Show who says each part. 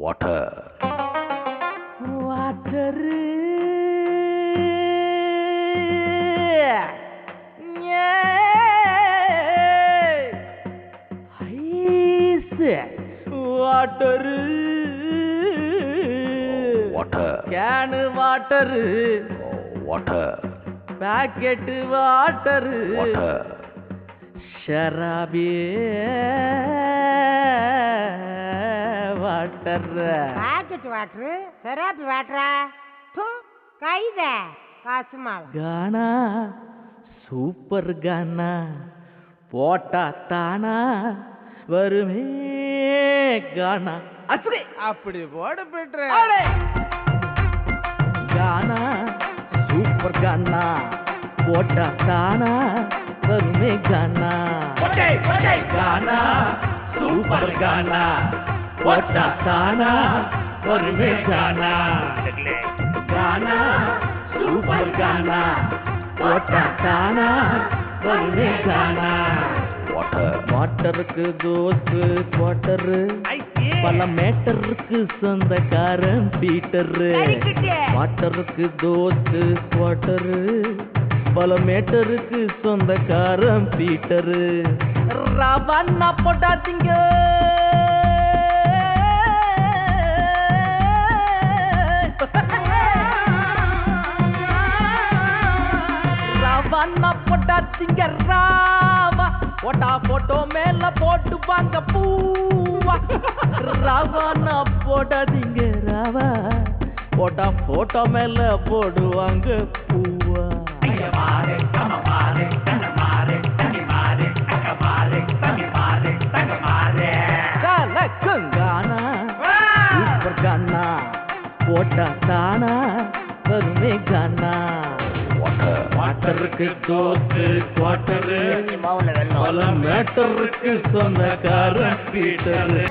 Speaker 1: water.
Speaker 2: Water. Water.
Speaker 1: Water.
Speaker 2: Can water.
Speaker 1: Water.
Speaker 2: Packet water.
Speaker 1: Water.
Speaker 2: Sharabi water.
Speaker 3: Packet water. Sharabi water. Thu. Kaida. Kasmal.
Speaker 2: Gana. Super Gana. Pota Tana. Varume Gana.
Speaker 3: அப்படி போட பெற்ற
Speaker 2: Gana. Super Gana. Pota Tana. Varume Gana. Gana. Super Gana. Pota Tana. Varume Gana. Gana. Super Gana. Pota Tana. Varume Gana. வாட்டருக்கு தோஸ்து quarter பல மேட்டருக்கு சொந்தக்காரன் Peter வாட்டருக்கு தோஸ்து quarter பல மேட்டருக்கு சொந்தக்காரன் பீட்டரு ரவண்ணா போட்டாதீங்க ரவண்ணா போட்டாதீங்க ராவா போட்டா போட்டோ மேல போட்டு வாங்க பூவா ரவானா போடாதீங்க ராவா போட்டா போட்டோ மேல போடுவாங்க பூவா கலக்குங்கானா சூப்பர் கானா போட்டா தானா வருமே கானா வாட்டருக்கு தோத்து குவாட்டரு பல மேட்டருக்கு சொந்தக்காரன் பீட்டரு